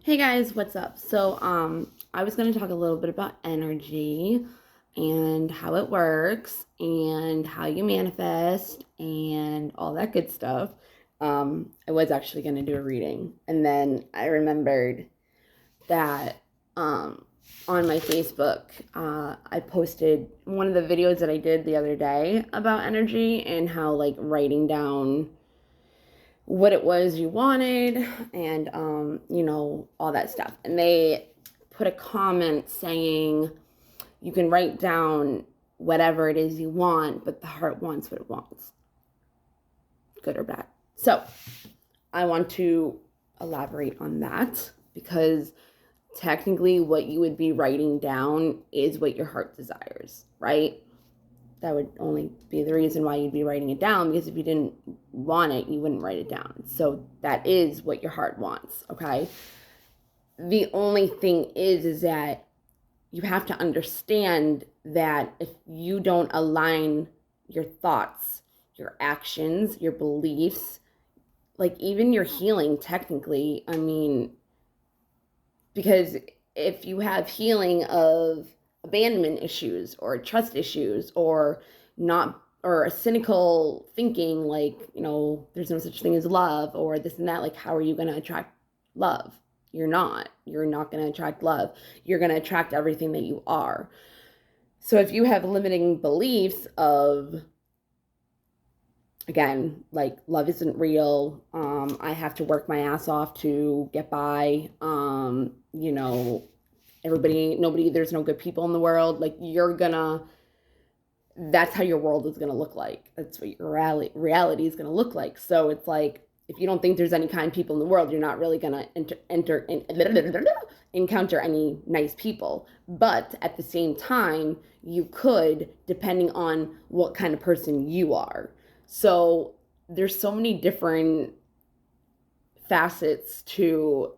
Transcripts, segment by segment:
Hey guys, what's up? I was going to talk a little bit about energy and how it works and how you manifest and all that good stuff. I was actually going to do a reading, and then I remembered that um, on my Facebook, I posted one of the videos that I did the other day about energy and how, like, writing down what it was you wanted and all that stuff. And they put a comment saying you can write down whatever it is you want, but the heart wants what it wants, good or bad. So I want to elaborate on that because technically what you would be writing down is what your heart desires, right? That would only be the reason why you'd be writing it down, because if you didn't want it, you wouldn't write it down. So that is what your heart wants, okay? The only thing is that you have to understand that if you don't align your thoughts, your actions, your beliefs, like even your healing technically, because if you have healing of abandonment issues or trust issues or not, or a cynical thinking, like, there's no such thing as love or this and that, like, how are you going to attract love? You're not going to attract love. You're going to attract everything that you are. So if you have limiting beliefs of, again, like, love isn't real, I have to work my ass off to get by, nobody, there's no good people in the world, like, that's how your world is gonna look like. That's what your reality is gonna look like. So it's like, if you don't think there's any kind people in the world, you're not really gonna encounter any nice people. But at the same time, you could, depending on what kind of person you are. So there's so many different facets to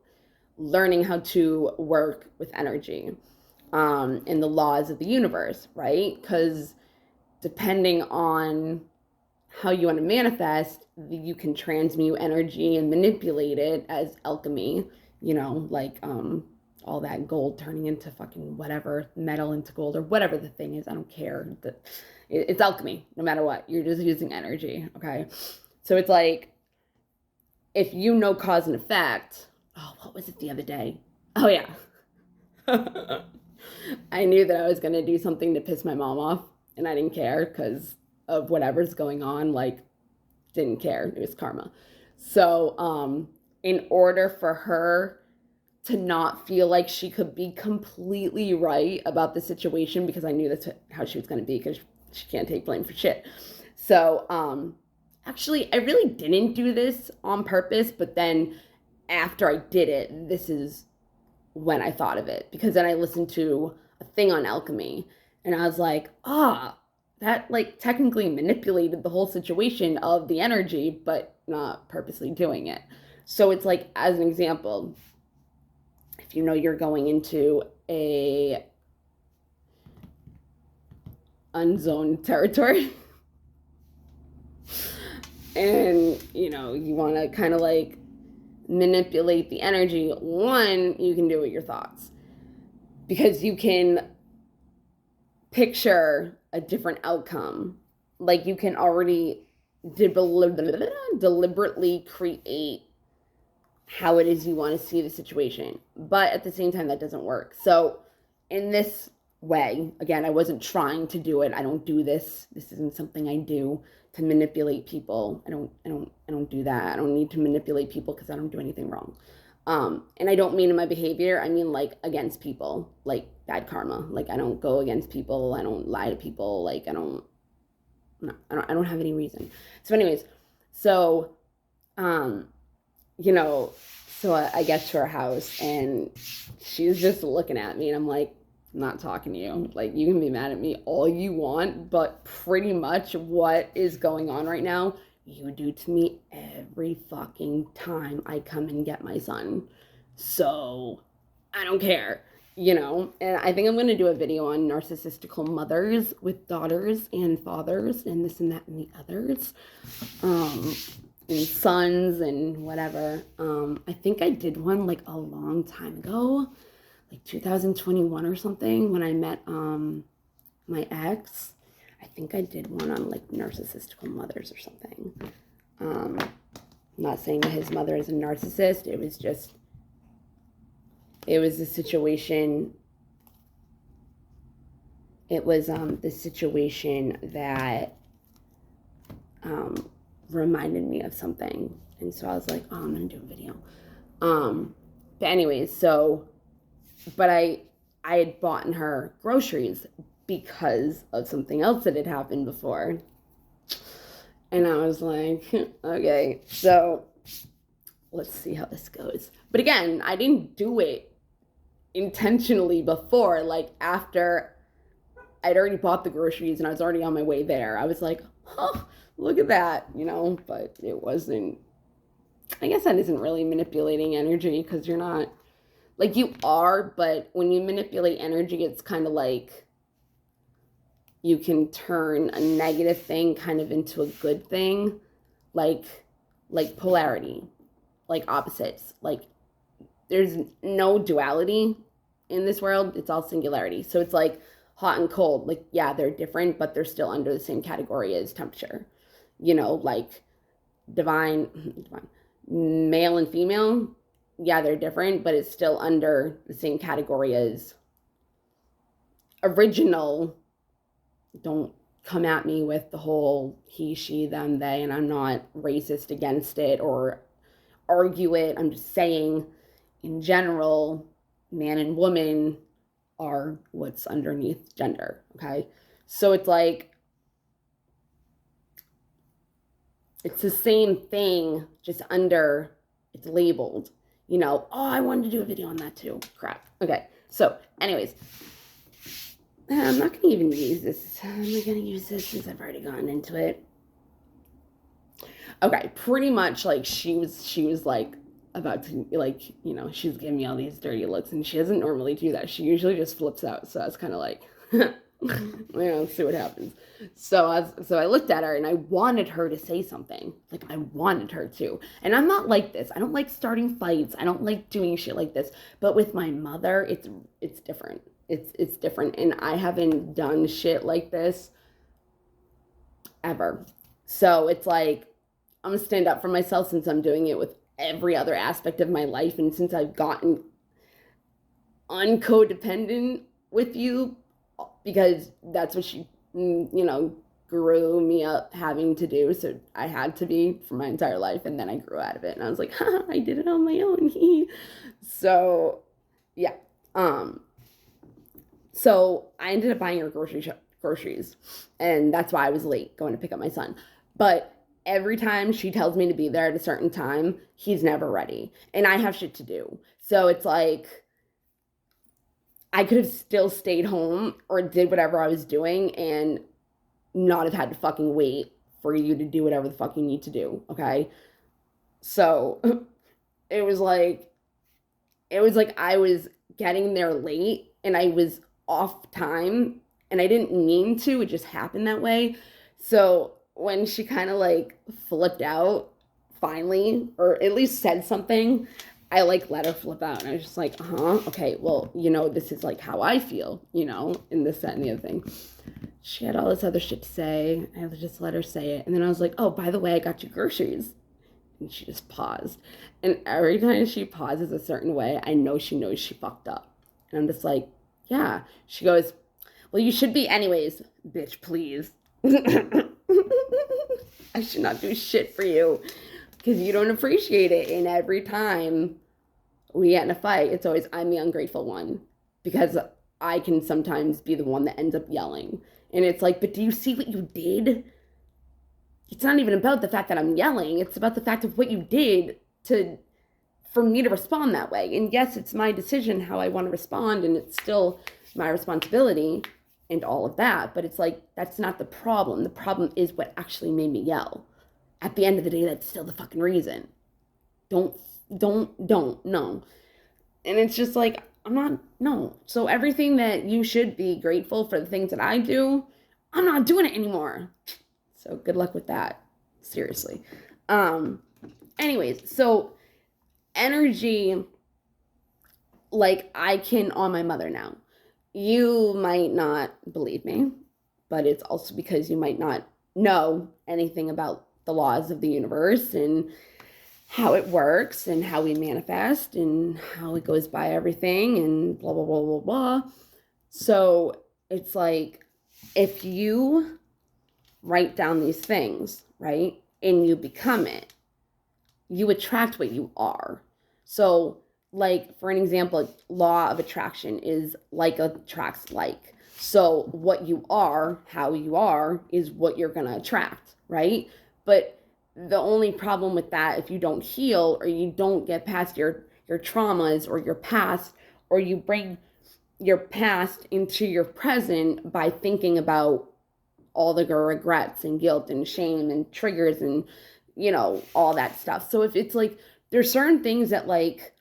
learning how to work with energy, and the laws of the universe, right? Because depending on how you want to manifest, you can transmute energy and manipulate it as alchemy, like, all that gold turning into fucking whatever, metal into gold or whatever the thing is. I don't care. It's alchemy, no matter what. You're just using energy, okay? So it's like, if you know cause and effect, oh, what was it the other day? Oh, yeah. I knew that I was going to do something to piss my mom off, and I didn't care because of whatever's going on. Like, didn't care. It was karma. So, in order for her to not feel like she could be completely right about the situation, because I knew that's how she was going to be, because she can't take blame for shit. So, actually, I really didn't do this on purpose, but then after I did it, this is when I thought of it, because then I listened to a thing on alchemy and I was like, that, like, technically manipulated the whole situation of the energy, but not purposely doing it. So it's like, as an example, if you know you're going into a unzoned territory and you want to kind of like manipulate the energy, one, you can do it with your thoughts, because you can picture a different outcome. Like, you can already deliberately create how it is you want to see the situation. But at the same time, that doesn't work. So in this way, again, I wasn't trying to do it. I don't do this. This isn't something I do to manipulate people. I don't do that. I don't need to manipulate people because I don't do anything wrong. And I don't mean in my behavior, I mean, like, against people, like bad karma. Like, I don't go against people. I don't lie to people. Like, I don't have any reason. So anyways, so, um, you know, so I get to her house and she's just looking at me and I'm like, I'm not talking to you. Like, you can be mad at me all you want, but pretty much what is going on right now, you do to me every fucking time I come and get my son. So I don't care, And I think I'm going to do a video on narcissistical mothers with daughters and fathers and this and that and the others. Um, and sons and whatever. I think I did one like a long time ago, like 2021 or something, when I met my ex. I think I did one on like narcissistical mothers or something. I'm not saying that his mother is a narcissist. It was a situation. It was the situation that reminded me of something. And so I was like, oh, I'm going to do a video. But anyways, but I had bought her groceries because of something else that had happened before. And I was like, okay, so let's see how this goes. But again, I didn't do it intentionally before. Like, after I'd already bought the groceries and I was already on my way there, I was like, oh, look at that, but it wasn't. I guess that isn't really manipulating energy, because you're not, like, you are, but when you manipulate energy, it's kind of like you can turn a negative thing kind of into a good thing, like polarity, like opposites. Like, there's no duality in this world. It's all singularity. So it's like hot and cold. Like, yeah, they're different, but they're still under the same category as temperature. Like divine, male and female. Yeah, they're different, but it's still under the same category as original. Don't come at me with the whole he, she, them, they, and I'm not racist against it or argue it. I'm just saying, in general, man and woman are what's underneath gender, okay? So it's like, it's the same thing, just it's labeled, oh, I wanted to do a video on that too. Crap. Okay, so anyways, I'm not going to even use this. I'm not going to use this since I've already gone into it. Okay, pretty much, like, she was like about to, like, she's giving me all these dirty looks, and she doesn't normally do that. She usually just flips out. So I was kind of like, see what happens. So I looked at her and I wanted her to say something. Like, I wanted her to. And I'm not like this. I don't like starting fights. I don't like doing shit like this. But with my mother, it's different. It's different. And I haven't done shit like this ever. So it's like, I'm gonna stand up for myself, since I'm doing it with every other aspect of my life, and since I've gotten uncodependent with you, because that's what she, grew me up having to do. So I had to be for my entire life, and then I grew out of it, and I was like, I did it on my own. So yeah. So I ended up buying her groceries, and that's why I was late going to pick up my son. But every time she tells me to be there at a certain time, he's never ready. And I have shit to do. So it's like, I could have still stayed home or did whatever I was doing and not have had to fucking wait for you to do whatever the fuck you need to do, okay? So it was like I was getting there late and I was off time, and I didn't mean to. It just happened that way. So when she kind of like flipped out finally, or at least said something, I like let her flip out, and I was just like, okay, well, this is like how I feel, in this, that, and the other thing. She had all this other shit to say. I just let her say it. And then I was like, oh, by the way, I got you groceries. And she just paused. And every time she pauses a certain way, I know she knows she fucked up. And I'm just like, yeah. She goes, well, you should be anyways. Bitch, please. I should not do shit for you because you don't appreciate it. And every time we get in a fight, it's always I'm the ungrateful one, because I can sometimes be the one that ends up yelling. And it's like, but do you see what you did? It's not even about the fact that I'm yelling. It's about the fact of what you did for me to respond that way. And yes, it's my decision how I want to respond, and it's still my responsibility and all of that. But it's like, that's not the problem. The problem is what actually made me yell. At the end of the day, that's still the fucking reason. Don't, no. And it's just like, no. So everything that you should be grateful for, the things that I do, I'm not doing it anymore. So good luck with that. Seriously. Um, anyways, so energy, like I can on my mother now. You might not believe me, but it's also because you might not know anything about the laws of the universe and how it works and how we manifest and how it goes by everything and blah, blah, blah, blah, blah. So it's like if you write down these things, right, and you become it, you attract what you are. So, like, for an example, law of attraction is like attracts like. So, what you are, how you are, is what you're going to attract, right? But the only problem with that, if you don't heal or you don't get past your traumas or your past, or you bring your past into your present by thinking about all the regrets and guilt and shame and triggers and all that stuff. So if it's like there's certain things that, like,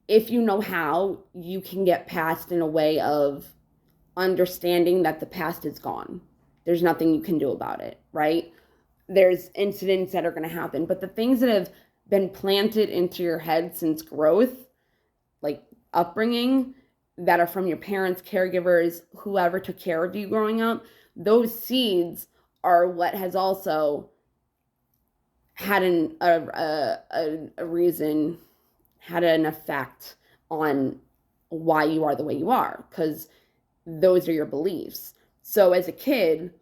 if you know how, you can get past in a way of understanding that the past is gone. There's nothing you can do about it, right? There's incidents that are going to happen, but the things that have been planted into your head since growth, like upbringing, that are from your parents, caregivers, whoever took care of you growing up, those seeds are what has also had a reason, had an effect on why you are the way you are, because those are your beliefs. So as a kid,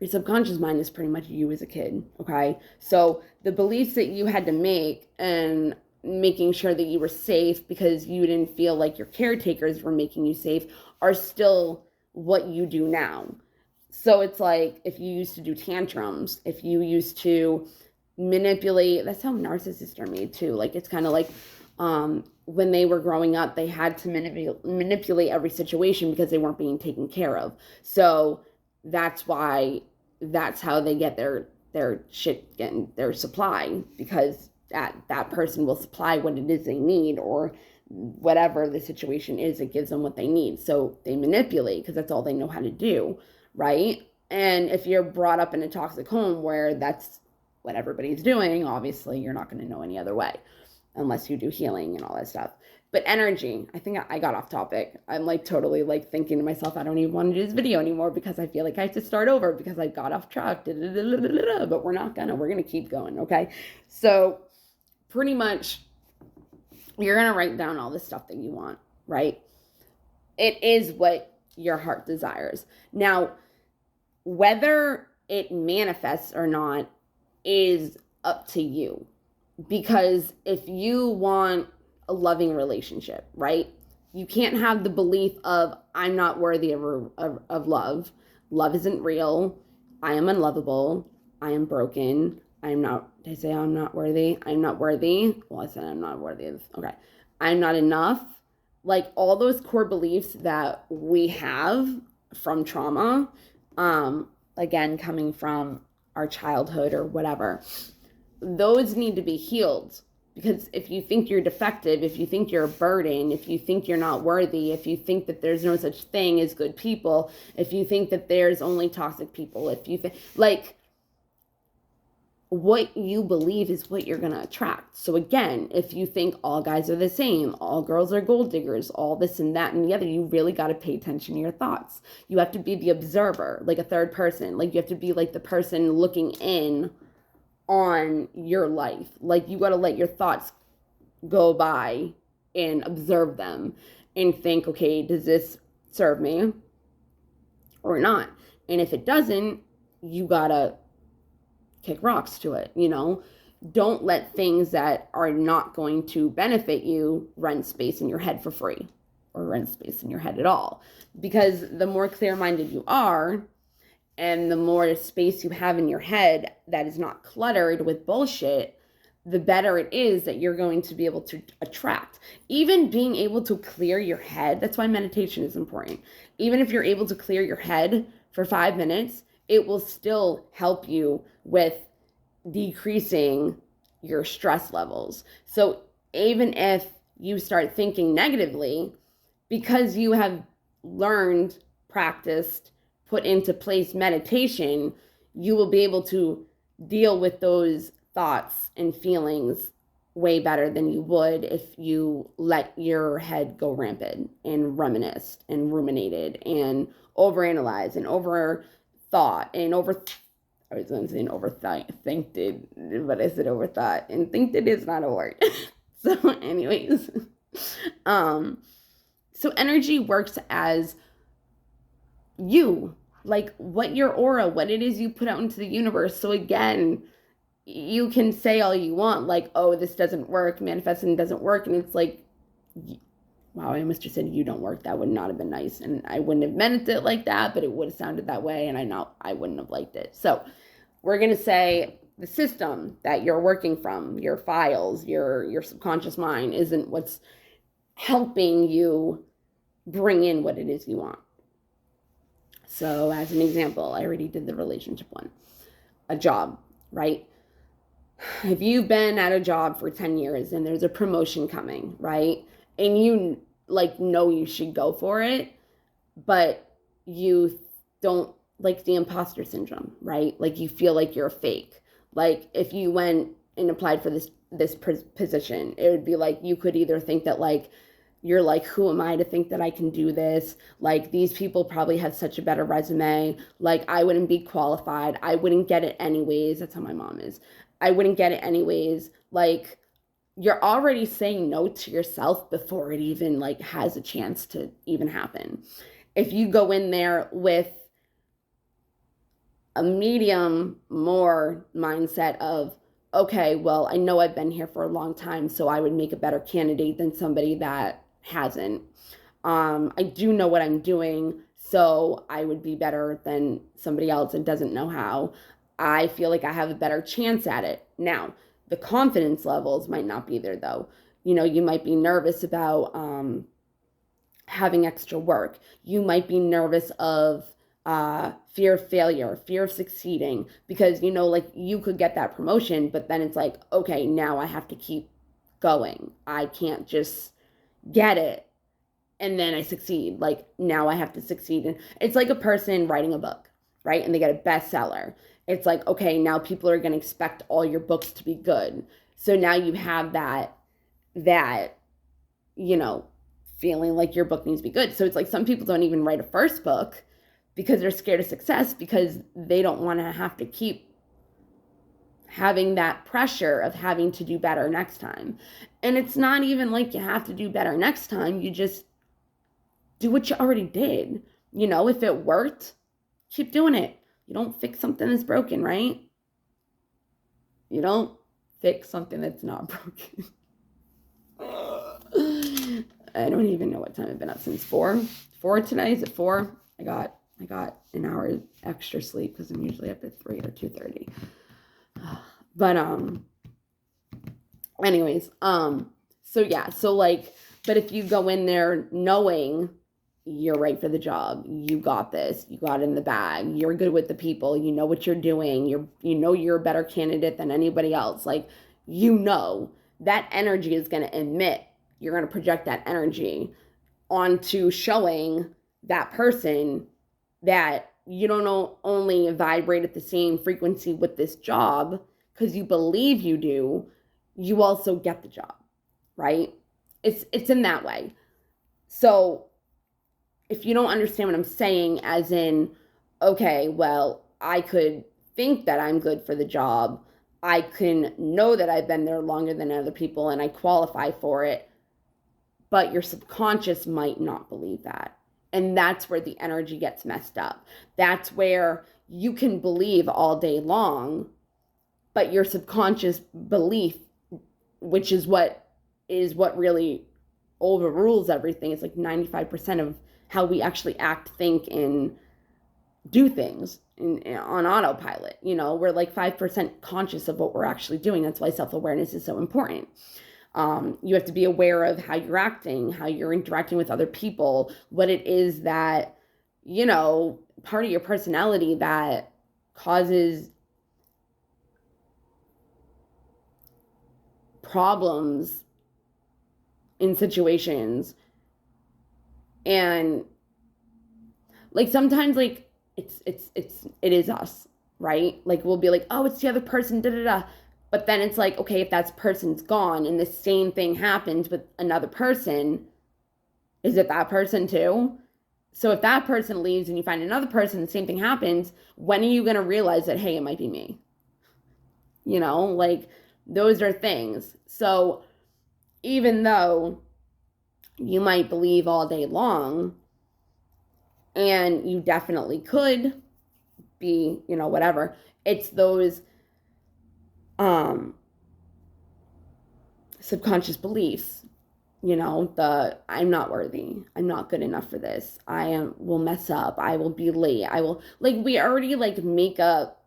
your subconscious mind is pretty much you as a kid, okay? So the beliefs that you had to make and making sure that you were safe because you didn't feel like your caretakers were making you safe are still what you do now. So it's like if you used to do tantrums, if you used to manipulate, that's how narcissists are made too. Like it's kind of like when they were growing up, they had to manipulate every situation because they weren't being taken care of. So that's why, that's how they get their shit, getting their supply, because that person will supply what it is they need, or whatever the situation is, it gives them what they need. So they manipulate because that's all they know how to do, right? And if you're brought up in a toxic home where that's what everybody's doing, obviously you're not going to know any other way unless you do healing and all that stuff. But energy, I think I got off topic. I'm like totally like thinking to myself, I don't even want to do this video anymore because I feel like I have to start over because I got off track. But we're not gonna. We're gonna keep going, okay? So pretty much you're gonna write down all the stuff that you want, right? It is what your heart desires. Now, whether it manifests or not is up to you. Because if you want a loving relationship, right? You can't have the belief of I'm not worthy of love. Love isn't real. I am unlovable. I am broken. I'm not, did I say I'm not worthy? I'm not worthy. Well, I said I'm not worthy of, okay. I'm not enough. Like all those core beliefs that we have from trauma, again, coming from our childhood or whatever, those need to be healed. Because if you think you're defective, if you think you're a burden, if you think you're not worthy, if you think that there's no such thing as good people, if you think that there's only toxic people, if you think, like, what you believe is what you're going to attract. So again, if you think all guys are the same, all girls are gold diggers, all this and that and the other, you really got to pay attention to your thoughts. You have to be the observer, like a third person. Like you have to be like the person looking in on your life. Like you got to let your thoughts go by and observe them and think, okay, does this serve me or not? And if it doesn't, you gotta kick rocks to it, Don't let things that are not going to benefit you rent space in your head for free, or rent space in your head at all. Because the more clear-minded you are, and the more space you have in your head that is not cluttered with bullshit, the better it is that you're going to be able to attract. Even being able to clear your head, that's why meditation is important. Even if you're able to clear your head for 5 minutes, it will still help you with decreasing your stress levels. So even if you start thinking negatively, because you have learned, practiced, put into place meditation, you will be able to deal with those thoughts and feelings way better than you would if you let your head go rampant and reminisced and ruminated and overanalyzed and overthought and over. I was going to say overthinked it, but I said overthought, and think it is not a word. So, anyways, um, so energy works as you, like what your aura, what it is you put out into the universe. So again, you can say all you want, like, oh, this doesn't work, manifesting doesn't work, and it's like, wow, I almost just said you don't work. That would not have been nice, and I wouldn't have meant it like that, but it would have sounded that way, and I wouldn't have liked it. So we're gonna say the system that you're working from, your files, your subconscious mind, isn't what's helping you bring in what it is you want. So as an example, I already did the relationship one. A job, right? If you've been at a job for 10 years and there's a promotion coming, right? And you like know you should go for it, but you don't, like the imposter syndrome, right? Like you feel like you're a fake. Like if you went and applied for this position, it would be like you could either think that like you're like, who am I to think that I can do this? Like these people probably have such a better resume. Like I wouldn't be qualified. I wouldn't get it anyways. That's how my mom is. I wouldn't get it anyways. Like you're already saying no to yourself before it even like has a chance to even happen. If you go in there with a medium more mindset of, okay, well, I know I've been here for a long time, so I would make a better candidate than somebody that hasn't. I do know what I'm doing, so I would be better than somebody else that doesn't know how. I feel like I have a better chance at it. Now, the confidence levels might not be there though. You know, you might be nervous about having extra work. You might be nervous of fear of failure, fear of succeeding, because you know, like you could get that promotion, but then it's like, okay, now I have to keep going. I can't just get it and then I succeed. Like now I have to succeed. And it's like a person writing a book, right? And they get a bestseller. It's like, okay, now people are going to expect all your books to be good. So now you have that, you know, feeling like your book needs to be good. So it's like some people don't even write a first book because they're scared of success, because they don't want to have to keep having that pressure of having to do better next time. And it's not even like you have to do better next time. You just do what you already did. You know, if it worked, keep doing it. You don't fix something that's broken, right? You don't fix something that's not broken. I don't even know what time I've been up since 4 today. Is it 4? I got an hour extra sleep because I'm usually up at 3 or 2:30. But anyways, so yeah, so like, but if you go in there knowing you're right for the job, you got this, you got in the bag, you're good with the people, you know what you're doing, you know you're a better candidate than anybody else, like, you know that energy is going to emit, you're going to project that energy onto showing that person that you don't only vibrate at the same frequency with this job because you believe you do, you also get the job, right? It's in that way. So if you don't understand what I'm saying, as in, okay, well, I could think that I'm good for the job, I can know that I've been there longer than other people and I qualify for it, but your subconscious might not believe that. And that's where the energy gets messed up. That's where you can believe all day long, but your subconscious belief, which is what really overrules everything. It's like 95% of how we actually act, think, and do things on autopilot. You know, we're like 5% conscious of what we're actually doing. That's why self-awareness is so important. You have to be aware of how you're acting, how you're interacting with other people, what it is that, you know, part of your personality that causes problems in situations. And like sometimes like it is us. right? Like we'll be like, oh, it's the other person, da da da. But then it's like, okay, if that person's gone and the same thing happens with another person, is it that person too? So if that person leaves and you find another person, the same thing happens, when are you going to realize that, hey, it might be me? Like those are things. So even though you might believe all day long, and you definitely could be, whatever, it's those um subconscious beliefs, the I'm not worthy, I'm not good enough for this, will mess up, I will be late, I will, like, we already like make up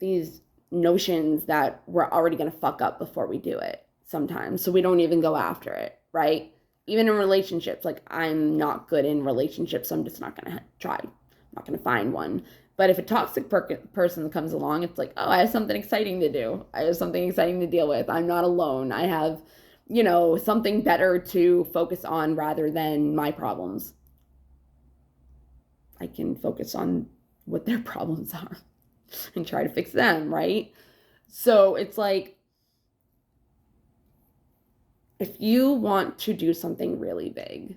these notions that we're already going to fuck up before we do it sometimes, so we don't even go after it, right? Even in relationships, like, I'm not good in relationships, so I'm just not going to try, I'm not going to find one. But if a toxic person comes along, it's like, oh, I have something exciting to do, I have something exciting to deal with, I'm not alone, I have, something better to focus on rather than my problems. I can focus on what their problems are and try to fix them, right? So it's like, if you want to do something really big,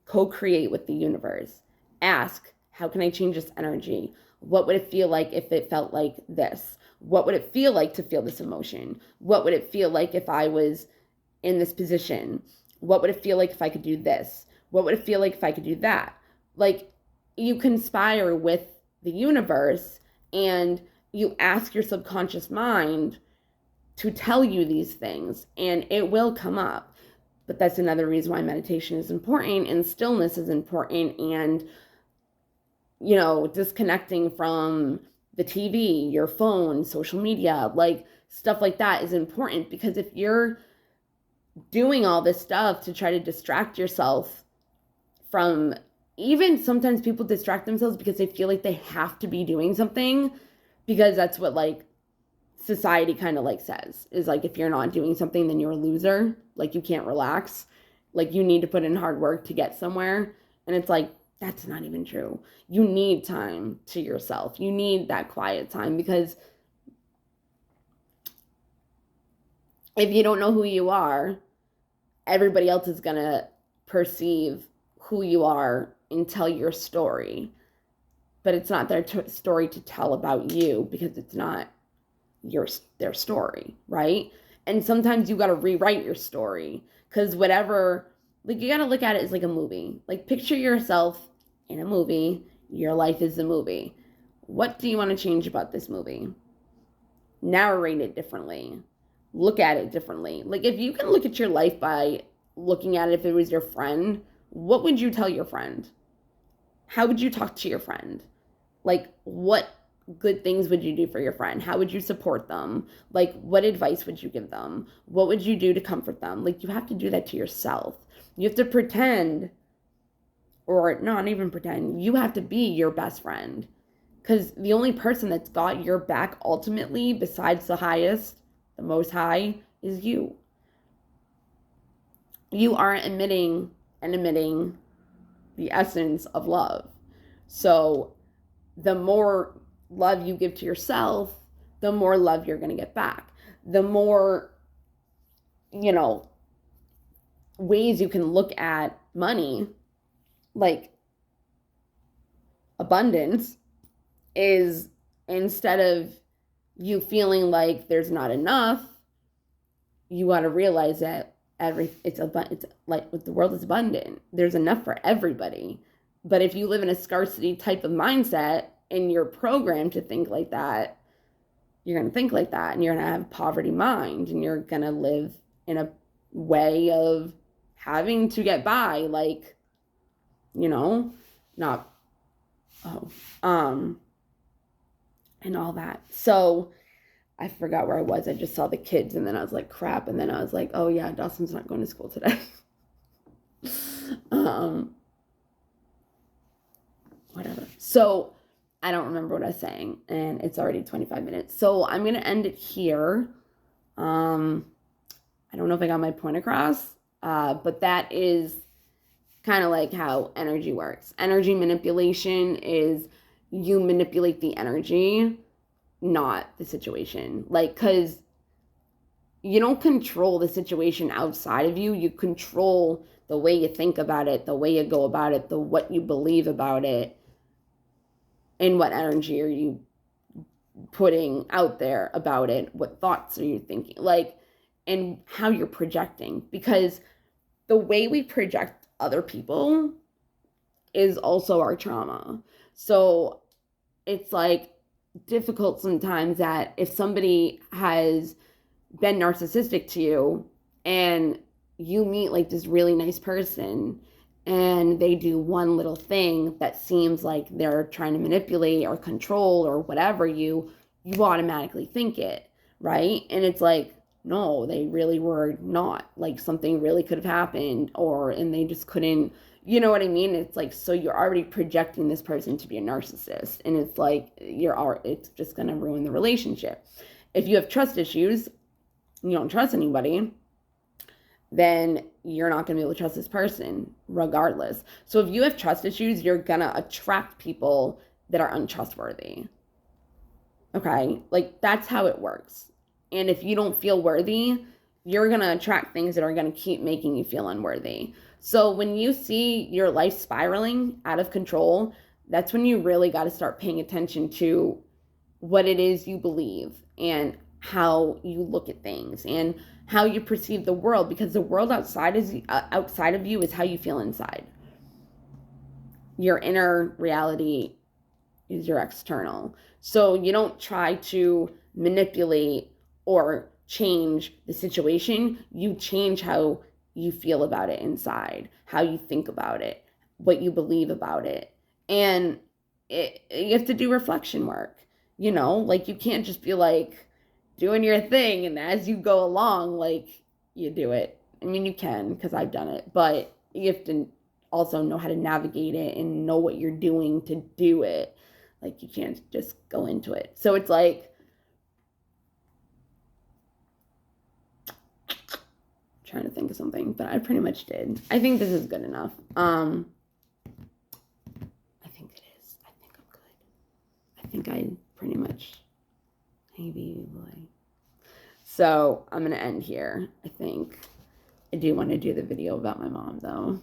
co-create with the universe. Ask, how can I change this energy? What would it feel like if it felt like this? What would it feel like to feel this emotion? What would it feel like if I was in this position? What would it feel like if I could do this? What would it feel like if I could do that? Like, you conspire with the universe and you ask your subconscious mind to tell you these things, and it will come up. But that's another reason why meditation is important and stillness is important, and disconnecting from the TV, your phone, social media, like stuff like that is important, because if you're doing all this stuff to try to distract yourself from, even sometimes people distract themselves because they feel like they have to be doing something, because that's what like society kind of like says, is like, if you're not doing something, then you're a loser, like you can't relax, like you need to put in hard work to get somewhere. And it's like, that's not even true. You need time to yourself, you need that quiet time, because if you don't know who you are, everybody else is gonna perceive who you are and tell your story, but it's not their story to tell about you, because it's not their story, right? And sometimes you got to rewrite your story, because whatever, like, you got to look at it as like a movie. Like, picture yourself in a movie, your life is the movie. What do you want to change about this movie? Narrate it differently, look at it differently. Like, if you can look at your life by looking at it, if it was your friend, what would you tell your friend? How would you talk to your friend? Like, what good things would you do for your friend? How would you support them? Like, what advice would you give them? What would you do to comfort them? Like, you have to do that to yourself. You have to pretend, or not even pretend, you have to be your best friend. Because the only person that's got your back ultimately, besides the highest, the most high, is you. You are emitting the essence of love. So the more love you give to yourself, the more love you're going to get back. The more, ways you can look at money, like abundance, is, instead of you feeling like there's not enough, you got to realize that it's like, the world is abundant. There's enough for everybody. But if you live in a scarcity type of mindset and you're programmed to think like that, you're going to think like that, and you're going to have a poverty mind, and you're going to live in a way of having to get by, like, not, and all that. So I forgot where I was. I just saw the kids, and then I was like, crap. And then I was like, oh yeah, Dawson's not going to school today. Whatever. So I don't remember what I was saying, and it's already 25 minutes. So I'm going to end it here. I don't know if I got my point across, but that is kind of like how energy works. Energy manipulation is, you manipulate the energy not the situation. Like, because you don't control the situation outside of you. You control the way you think about it, the way you go about it, the what you believe about it, and what energy are you putting out there about it, what thoughts are you thinking, like, and how you're projecting. Because the way we project other people is also our trauma. So it's like difficult sometimes that if somebody has been narcissistic to you and you meet like this really nice person and they do one little thing that seems like they're trying to manipulate or control or whatever, you automatically think it, right? And it's like, no, they really were not. Like, something really could have happened, or and they just couldn't, you know what I mean? It's like, so you're already projecting this person to be a narcissist, and it's like it's just going to ruin the relationship. If you have trust issues, you don't trust anybody, then you're not going to be able to trust this person regardless. So if you have trust issues, you're going to attract people that are untrustworthy. Okay? Like, that's how it works. And if you don't feel worthy, you're going to attract things that are going to keep making you feel unworthy. So when you see your life spiraling out of control, that's when you really got to start paying attention to what it is you believe and how you look at things and how you perceive the world, because the world outside of you is how you feel inside. Your inner reality is your external. So you don't try to manipulate or change the situation. You change how you feel about it inside, how you think about it, what you believe about it. And you have to do reflection work. Like, you can't just be like doing your thing and as you go along, like, you do it. I mean, you can, because I've done it, but you have to also know how to navigate it and know what you're doing to do it. Like, you can't just go into it. So it's like, trying to think of something, but I pretty much did. I think this is good enough. I think it is. I think I'm good. I think I pretty much, maybe, like. So I'm going to end here, I think. I do want to do the video about my mom, though.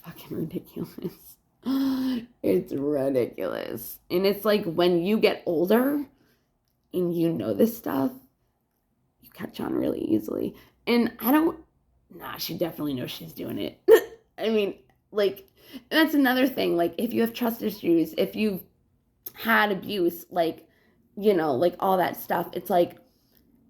Fucking ridiculous. It's ridiculous. And it's like, when you get older and you know this stuff, you catch on really easily. And she definitely knows she's doing it. I mean, like, that's another thing. Like, if you have trust issues, if you've had abuse, like, like all that stuff, it's like,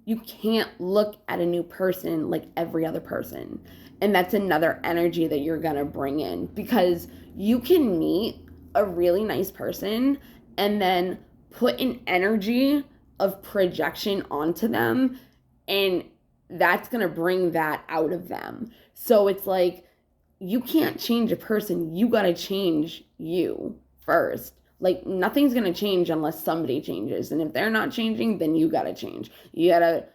you can't look at a new person like every other person. And that's another energy that you're going to bring in, because you can meet a really nice person and then put an energy of projection onto them, and that's going to bring that out of them. So it's like, you can't change a person. You got to change you first. Like, nothing's going to change unless somebody changes. And if they're not changing, then you got to change. You got to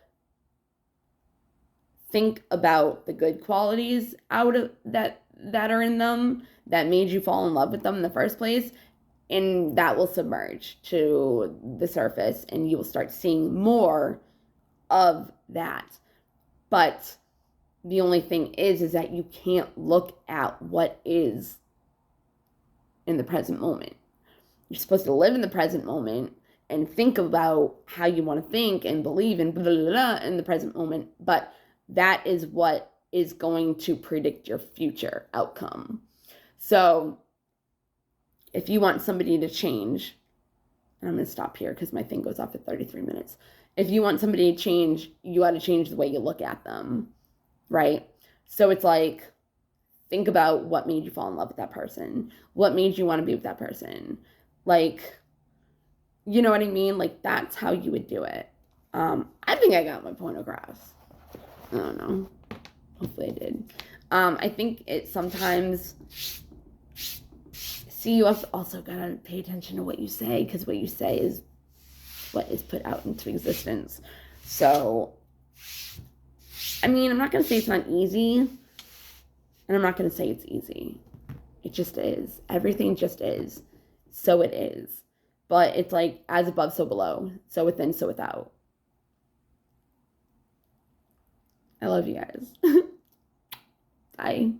think about the good qualities out of that are in them that made you fall in love with them in the first place. And that will submerge to the surface, and you will start seeing more of that. But the only thing is that you can't look at what is in the present moment. You're supposed to live in the present moment and think about how you want to think and believe in blah, blah, blah in the present moment. But that is what is going to predict your future outcome. So if you want somebody to change, and I'm going to stop here because my thing goes off at 33 minutes. If you want somebody to change, you got to change the way you look at them, right? So it's like, think about what made you fall in love with that person. What made you want to be with that person? Like, you know what I mean? Like, that's how you would do it. I think I got my point across. I don't know. Hopefully I did. I think it sometimes, you also gotta pay attention to what you say, because what you say is what is put out into existence. So, I mean, I'm not gonna say it's not easy, and I'm not gonna say it's easy. It just is. Everything just is. So it is. but it's like as above, so below, so within, so without. I love you guys. Bye.